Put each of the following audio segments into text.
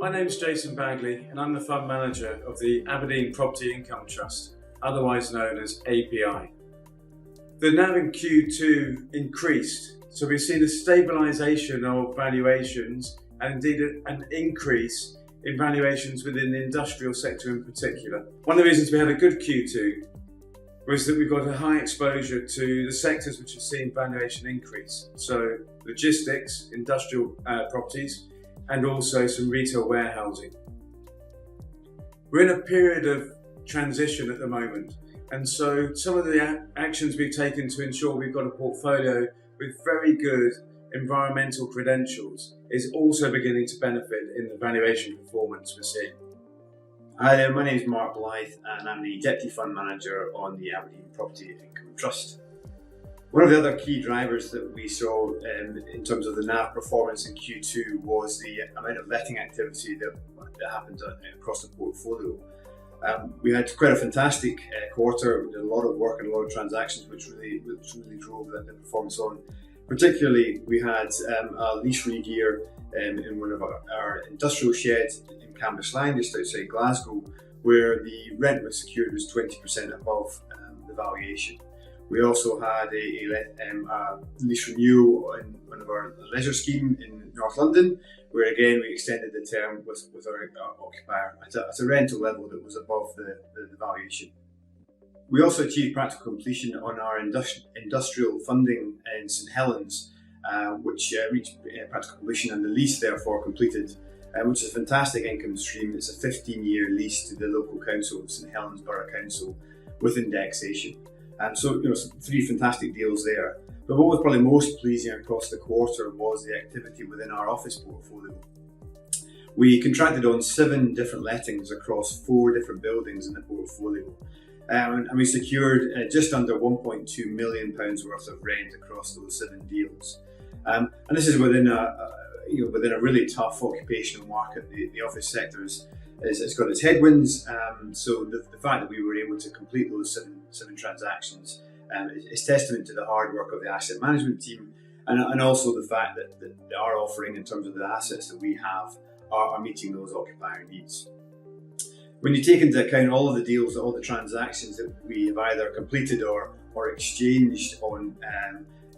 My name is Jason Baggaley and I'm the Fund Manager of the Aberdeen Property Income Trust, otherwise known as API. The NAV in Q2 increased, so we've seen a stabilisation of valuations and indeed an increase in valuations within the industrial sector in particular. One of the reasons we had a good Q2 was that we've got a high exposure to the sectors which have seen valuation increase. So logistics, industrial properties, and also some retail warehousing. We're in a period of transition at the moment, and so some of the actions we've taken to ensure we've got a portfolio with very good environmental credentials is also beginning to benefit in the valuation performance we're seeing. Hi there, my name is Mark Blyth and I'm the Deputy Fund Manager on the Aberdeen Property Income Trust. One of the other key drivers that we saw in terms of the NAV performance in Q2 was the amount of letting activity that happened across the portfolio. We had quite a fantastic quarter. We did a lot of work and a lot of transactions which really drove the performance on. Particularly, we had a lease re-gear in one of our industrial sheds in Cambuslang, just outside Glasgow, where the rent was secured was 20% above the valuation. We also had a lease renewal in one of our leisure scheme in North London, where again we extended the term with our occupier at a rental level that was above the valuation. We also achieved practical completion on our industrial funding in St Helens, which reached practical completion and the lease therefore completed, which is a fantastic income stream. It's a 15-year lease to the local council, St Helens Borough Council, with indexation. So some three fantastic deals there. But what was probably most pleasing across the quarter was the activity within our office portfolio. We contracted on 7 different lettings across 4 different buildings in the portfolio. And we secured just under £1.2 million worth of rent across those 7 deals. And this is within a really tough occupational market. The office sector it's got its headwinds. So the fact that we were able to complete those seven transactions is testament to the hard work of the asset management team, and also the fact that our offering in terms of the assets that we have are meeting those occupier needs. When you take into account all of the deals, all the transactions that we have either completed or exchanged on,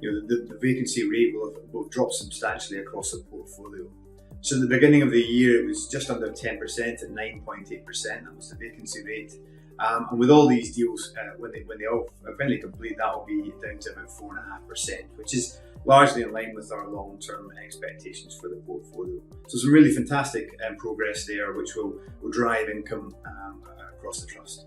the vacancy rate will have dropped substantially across the portfolio. So at the beginning of the year, it was just under 10% at 9.8%. That was the vacancy rate. And with all these deals, when they all finally complete, that will be down to about 4.5%, which is largely in line with our long-term expectations for the portfolio. So some really fantastic progress there, which will drive income across the trust.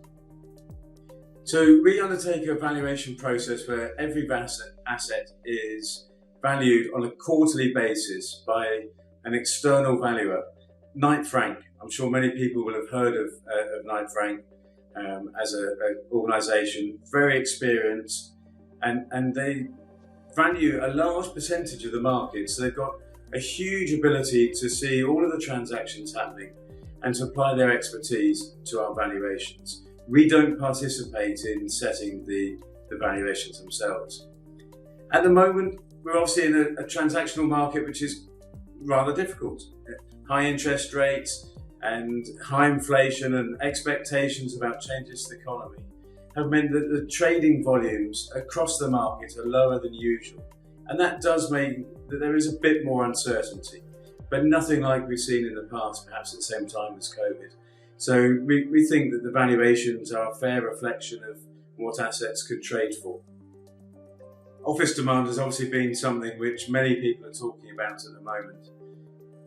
So we undertake a valuation process where every asset is valued on a quarterly basis by an external valuer, Knight Frank. I'm sure many people will have heard of Knight Frank as an organisation, very experienced, and they value a large percentage of the market. So they've got a huge ability to see all of the transactions happening and to apply their expertise to our valuations. We don't participate in setting the valuations themselves. At the moment, we're obviously in a transactional market which is rather difficult. High interest rates and high inflation and expectations about changes to the economy have meant that the trading volumes across the market are lower than usual. And that does mean that there is a bit more uncertainty, but nothing like we've seen in the past, perhaps at the same time as COVID. So we think that the valuations are a fair reflection of what assets could trade for. Office demand has obviously been something which many people are talking about at the moment.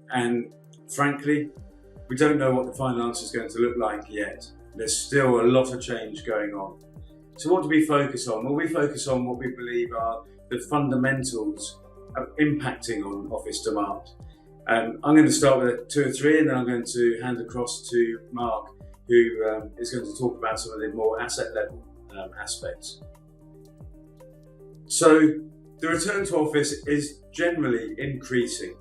And frankly, we don't know what the final answer is going to look like yet. There's still a lot of change going on. So what do we focus on? Well, we focus on what we believe are the fundamentals impacting on office demand. I'm going to start with 2 or 3 and then I'm going to hand across to Mark, who is going to talk about some of the more asset level aspects. So the return to office is generally increasing.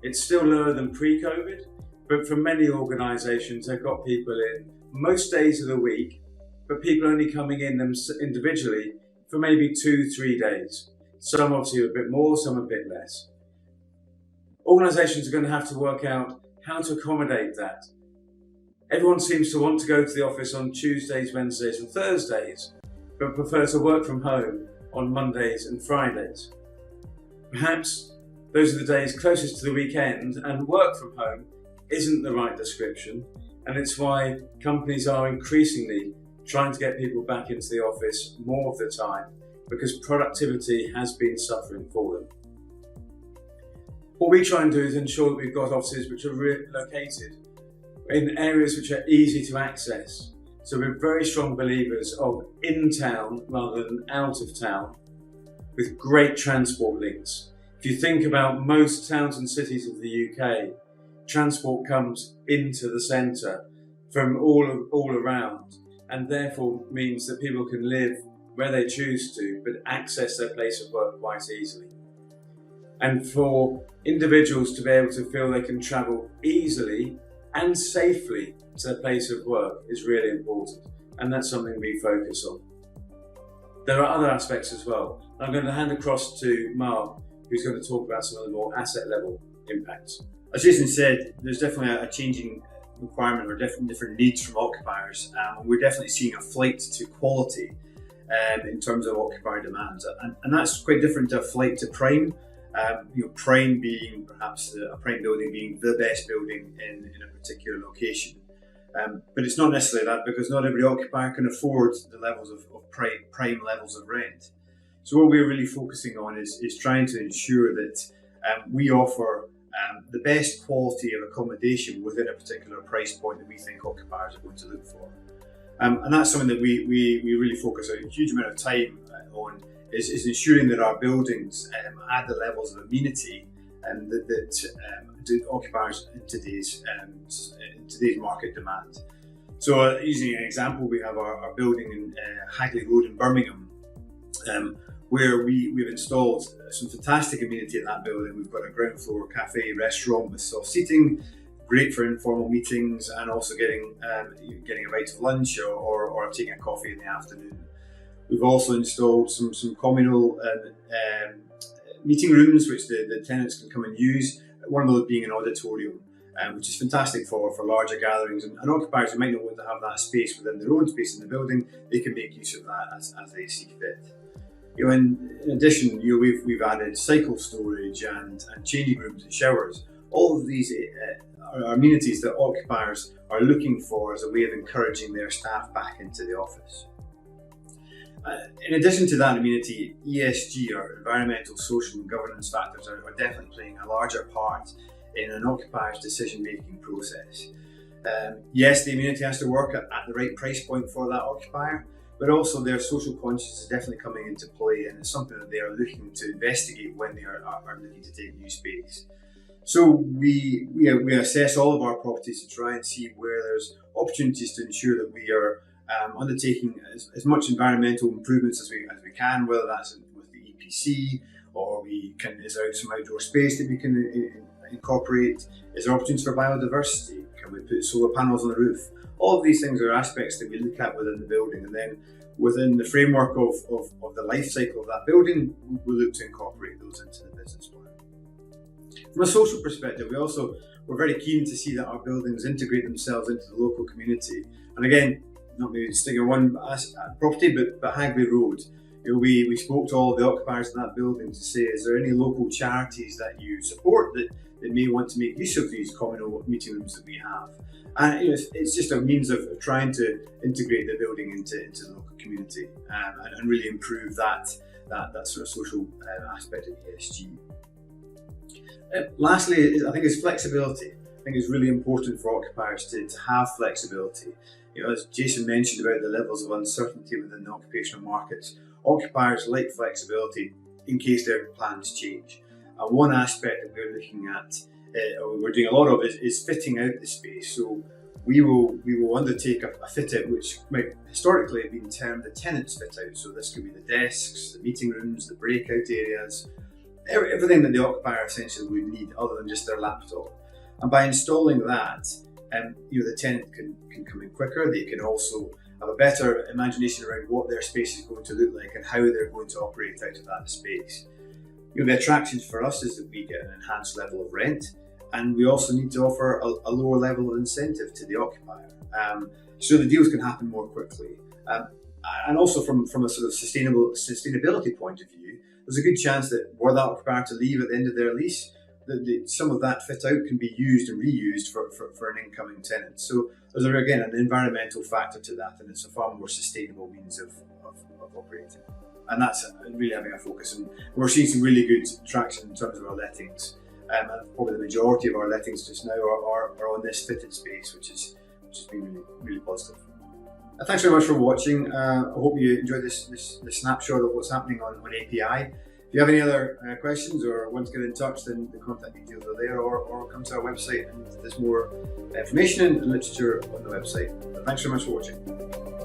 It's still lower than pre-COVID, but for many organisations, they've got people in most days of the week, but people only coming in them individually for maybe 2-3 days. Some obviously a bit more, some a bit less. Organisations are going to have to work out how to accommodate that. Everyone seems to want to go to the office on Tuesdays, Wednesdays and Thursdays, but prefer to work from home on Mondays and Fridays. Perhaps those are the days closest to the weekend, and work from home isn't the right description, and it's why companies are increasingly trying to get people back into the office more of the time, because productivity has been suffering for them. What we try and do is ensure that we've got offices which are located in areas which are easy to access. So we're very strong believers of in town rather than out of town, with great transport links. If you think about most towns and cities of the UK, transport comes into the centre from all around, and therefore means that people can live where they choose to, but access their place of work quite easily. And for individuals to be able to feel they can travel easily and safely to their place of work is really important, and that's something we focus on. There are other aspects as well. I'm going to hand across to Mark, who's going to talk about some of the more asset level impacts. As Jason said, there's definitely a changing requirement or different needs from occupiers. We're definitely seeing a flight to quality in terms of occupier demands, and that's quite different to a flight to prime. Prime being perhaps a prime building being the best building in a particular location. But it's not necessarily that, because not every occupier can afford the levels of prime levels of rent. So what we're really focusing on is trying to ensure that we offer the best quality of accommodation within a particular price point that we think occupiers are going to look for. And that's something that we really focus a huge amount of time on, is ensuring that our buildings add the levels of amenity that occupiers in today's market demand. So using an example, we have our building in Hagley Road in Birmingham, where we've installed some fantastic amenity in that building. We've got a ground floor cafe, restaurant with soft seating, great for informal meetings, and also getting a bite of lunch or taking a coffee in the afternoon. We've also installed some communal meeting rooms which the tenants can come and use, one of those being an auditorium, which is fantastic for larger gatherings, and occupiers who might not want to have that space within their own space in the building, they can make use of that as they see fit. In addition, we've added cycle storage and changing rooms and showers. All of these are amenities that occupiers are looking for as a way of encouraging their staff back into the office. In addition to that amenity, ESG, or environmental, social and governance factors, are definitely playing a larger part in an occupier's decision-making process. Yes, the amenity has to work at the right price point for that occupier, but also their social conscience is definitely coming into play, and it's something that they are looking to investigate when they are looking to take new space. So we assess all of our properties to try and see where there's opportunities to ensure that we are undertaking as much environmental improvements as we can, whether that's with the EPC, or is there some outdoor space that we can incorporate? Is there opportunities for biodiversity? Can we put solar panels on the roof? All of these things are aspects that we look at within the building, and then within the framework of the life cycle of that building, we look to incorporate those into the business plan. From a social perspective, we're very keen to see that our buildings integrate themselves into the local community. And again, not maybe sticking one property, but Hagley Road. We spoke to all of the occupiers in that building to say, is there any local charities that you support that may want to make use of these communal meeting rooms that we have? And it's just a means of trying to integrate the building into the local community and really improve that sort of social aspect of ESG. Lastly, I think is flexibility. I think it's really important for occupiers to have flexibility. As Jason mentioned about the levels of uncertainty within the occupational markets, occupiers like flexibility in case their plans change. And one aspect that we're looking at, or we're doing a lot of, is fitting out the space. So we will undertake a fit out which might historically have been termed the tenant's fit out. So this could be the desks, the meeting rooms, the breakout areas, everything that the occupier essentially would need other than just their laptop. And by installing that, the tenant can come in quicker. They can also have a better imagination around what their space is going to look like and how they're going to operate out of that space. The attractions for us is that we get an enhanced level of rent, and we also need to offer a lower level of incentive to the occupier, so the deals can happen more quickly. And also from a sort of sustainability point of view, there's a good chance that were that occupier to leave at the end of their lease, that some of that fit out can be used and reused for an incoming tenant. So there's again an environmental factor to that, and it's a far more sustainable means of operating. And that's really having a focus. And we're seeing some really good traction in terms of our lettings. And probably the majority of our lettings just now are on this fitted space, which has been really, really positive. Thanks very much for watching. I hope you enjoyed this snapshot of what's happening on API. If you have any other questions or want to get in touch, then the contact details are there, or come to our website, and there's more information and literature on the website. But thanks very much for watching.